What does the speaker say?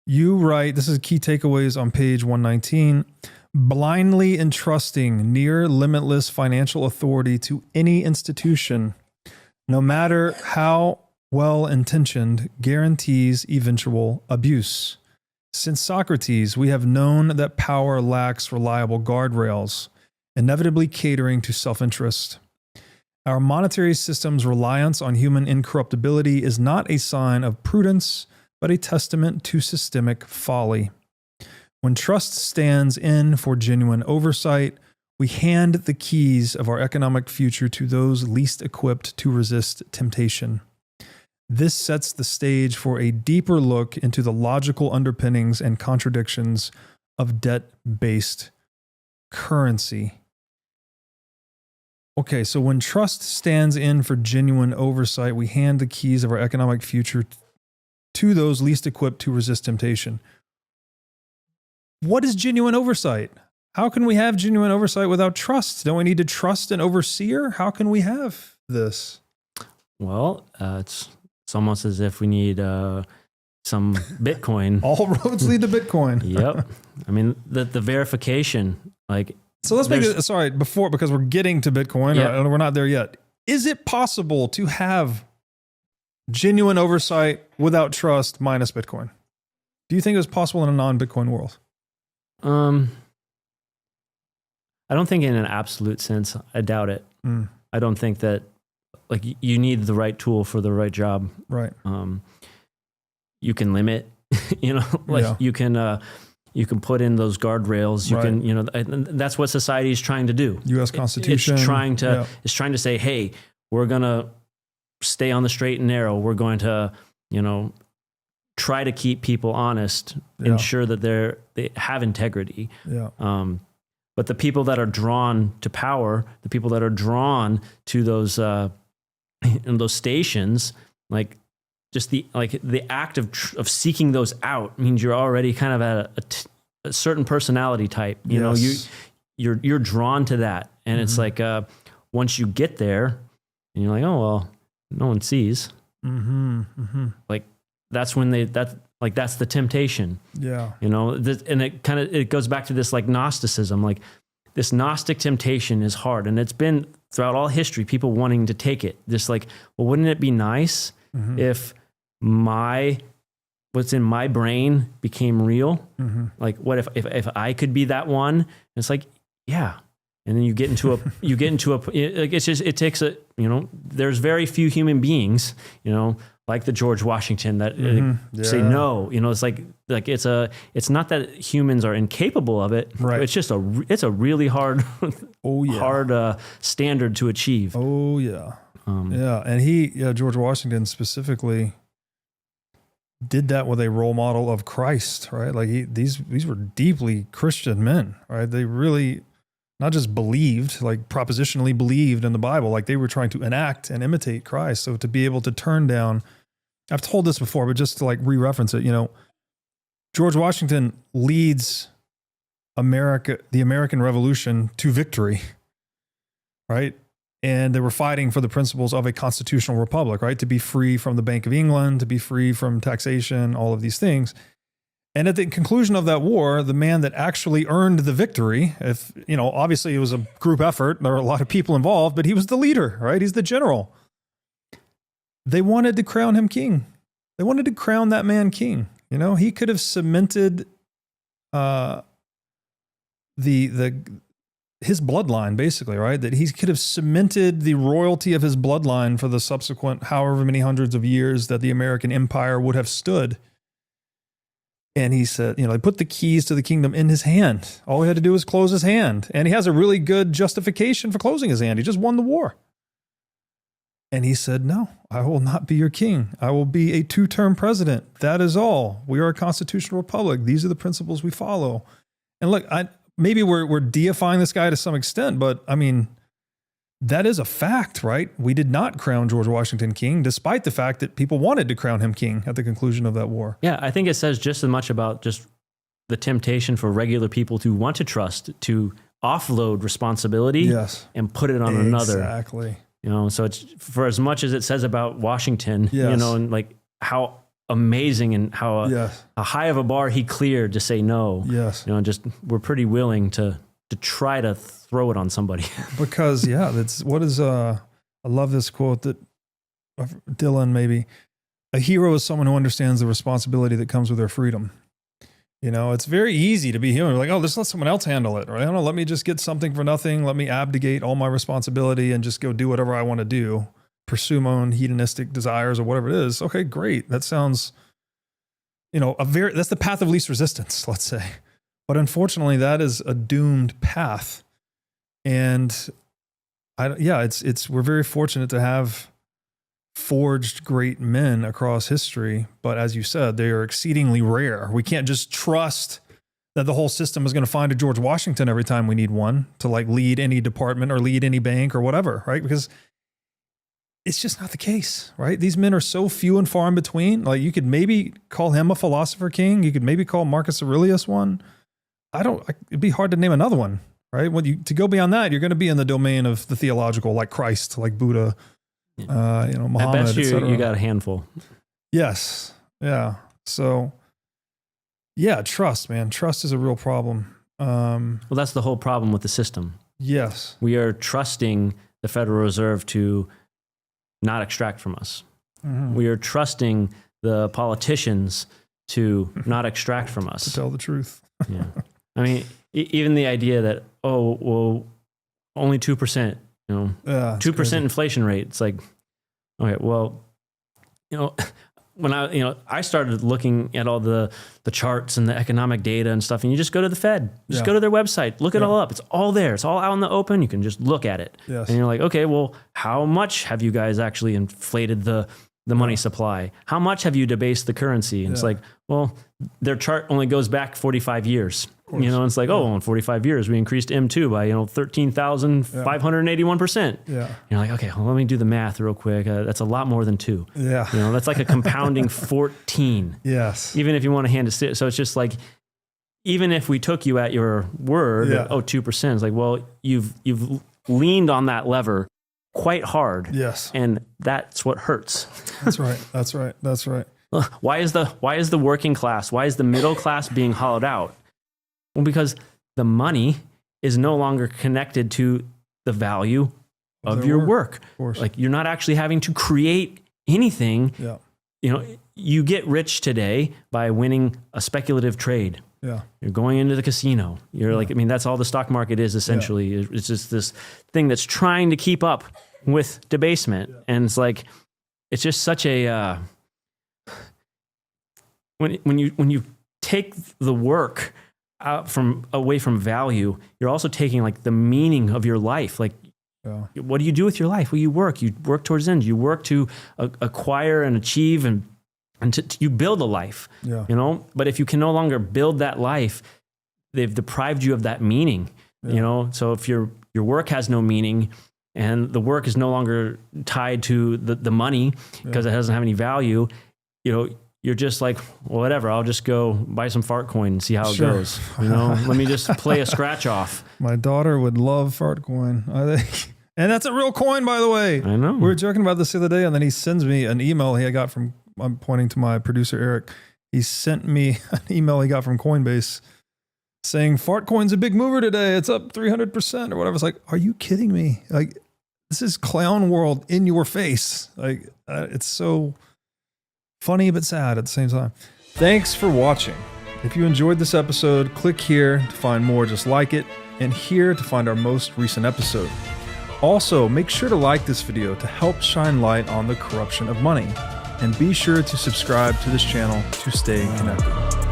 You write, this is key takeaways on page 119, blindly entrusting near limitless financial authority to any institution, no matter how well-intentioned, guarantees eventual abuse. Since Socrates, we have known that power lacks reliable guardrails, inevitably catering to self-interest. Our monetary system's reliance on human incorruptibility is not a sign of prudence, but a testament to systemic folly. When trust stands in for genuine oversight, we hand the keys of our economic future to those least equipped to resist temptation. This sets the stage for a deeper look into the logical underpinnings and contradictions of debt-based currency. Okay, so when trust stands in for genuine oversight, we hand the keys of our economic future to those least equipped to resist temptation. What is genuine oversight? How can we have genuine oversight without trust? Don't we need to trust an overseer? How can we have this? Well, it's almost as if we need some Bitcoin. All roads lead to Bitcoin. Yep. I mean, the verification, like. So let's make it, sorry, before, because we're getting to Bitcoin, or we're not there yet. Is it possible to have genuine oversight without trust minus Bitcoin? Do you think it's possible in a non-Bitcoin world? I don't think in an absolute sense. I doubt it. I don't think that, like, you need the right tool for the right job. Right. You can limit, you can put in those guardrails. You can, that's what society is trying to do. U.S. Constitution. It's trying to say, hey, we're going to stay on the straight and narrow. We're going to, try to keep people honest, ensure that they have integrity. Yeah. But the people that are drawn to power, the people that are drawn to those in those stations, like just the act of seeking those out means you're already kind of at a certain personality type. You're drawn to that, and it's like once you get there, and you're like, oh well, no one sees. Like that's when that's the temptation. Yeah. And it goes back to this like Gnosticism. Like this Gnostic temptation is hard, and it's been throughout all history, people wanting to take it. Just like, well, wouldn't it be nice if what's in my brain became real? Like what if I could be that one? And it's like, yeah. And then you get into it takes there's very few human beings, like the George Washington that say no, it's like it's not that humans are incapable of it. Right. It's just it's a really hard, hard standard to achieve. Oh yeah. And George Washington specifically did that with a role model of Christ, right? Like these were deeply Christian men, right? They really not just believed, like propositionally believed in the Bible, like they were trying to enact and imitate Christ. So to be able to turn down, I've told this before, but just to like re-reference it, George Washington leads the American Revolution to victory, right? And they were fighting for the principles of a constitutional republic, right? To be free from the Bank of England, to be free from taxation, all of these things. And at the conclusion of that war, the man that actually earned the victory, obviously it was a group effort, there were a lot of people involved, but he was the leader, right? He's the general. They wanted to crown him king. They wanted to crown that man king. He could have cemented his bloodline, basically, right? That he could have cemented the royalty of his bloodline for the subsequent however many hundreds of years that the American empire would have stood. And he said, they put the keys to the kingdom in his hand. All he had to do was close his hand. And he has a really good justification for closing his hand. He just won the war. And he said, no, I will not be your king. I will be a 2-term president. That is all. We are a constitutional republic. These are the principles we follow. And look, maybe we're deifying this guy to some extent, but I mean, that is a fact, right? We did not crown George Washington king, despite the fact that people wanted to crown him king at the conclusion of that war. Yeah, I think it says just as much about just the temptation for regular people to want to trust, to offload responsibility and put it on another. Exactly. So it's for as much as it says about Washington, and like how amazing and how a high of a bar he cleared to say no. Yes. Just we're pretty willing to try to throw it on somebody. Because that's what is I love this quote that Dylan maybe. A hero is someone who understands the responsibility that comes with their freedom. It's very easy to be human. Like, oh, just let someone else handle it, right? I don't know, let me just get something for nothing. Let me abdicate all my responsibility and just go do whatever I want to do, pursue my own hedonistic desires or whatever it is. Okay, great. That sounds, that's the path of least resistance, let's say. But unfortunately, that is a doomed path. And we're very fortunate to have forged great men across history, but as you said, they are exceedingly rare. We can't just trust that the whole system is going to find a George Washington every time we need one to like lead any department or lead any bank or whatever, right? Because it's just not the case, right? These men are so few and far in between. Like, you could maybe call him a philosopher king. You could maybe call Marcus Aurelius one. It'd be hard to name another one, right? To go beyond that, you're going to be in the domain of the theological, like Christ, like Buddha, Muhammad, at best you got a handful. Yes. Yeah. So trust, man. Trust is a real problem. Well, that's the whole problem with the system. Yes. We are trusting the Federal Reserve to not extract from us. Mm-hmm. We are trusting the politicians to not extract from us. To tell the truth. Yeah. I mean, even the idea that, only 2%, 2% inflation rate. It's like, okay, well, when I started looking at all the charts and the economic data and stuff, and you just go to the Fed, go to their website, look it all up. It's all there. It's all out in the open. You can just look at it. Yes. And you're like, okay, well, how much have you guys actually inflated the money supply? How much have you debased the currency? And it's like, well, their chart only goes back 45 years. It's like, in 45 years, we increased M2 by, 13,581%. Yeah. You're like, okay, well, let me do the math real quick. That's a lot more than 2. Yeah. That's like a compounding 14. Yes. Even if you want to hand it. So it's just like, even if we took you at your word, 2%, it's like, well, you've leaned on that lever quite hard. Yes. And that's what hurts. That's right. That's right. That's right. Why is the working class, why is the middle class being hollowed out? Well, because the money is no longer connected to the value of your work. Of course. Like, you're not actually having to create anything. Yeah. You get rich today by winning a speculative trade. Yeah. You're going into the casino. You're like, that's all the stock market is essentially. Yeah. It's just this thing that's trying to keep up with debasement. Yeah. And it's like, it's just such a, when you take the work out away from value, you're also taking like the meaning of your life. Like, what do you do with your life? Well, you work towards ends. You work to acquire and achieve and you build a life, but if you can no longer build that life, they've deprived you of that meaning, so if your work has no meaning and the work is no longer tied to the money because it doesn't have any value, you're just like, well, whatever, I'll just go buy some fart coin and see how it goes. Let me just play a scratch off. My daughter would love fart coin, I think. And that's a real coin, by the way. I know. We were joking about this the other day, and then he sends me an email he got from, I'm pointing to my producer, Eric. He sent me an email he got from Coinbase saying, fart coin's a big mover today. It's up 300% or whatever. It's like, are you kidding me? Like, this is clown world in your face. Like, it's so funny but sad at the same time. Thanks for watching. If you enjoyed this episode, click here to find more just like it, and here to find our most recent episode. Also, make sure to like this video to help shine light on the corruption of money, and be sure to subscribe to this channel to stay connected.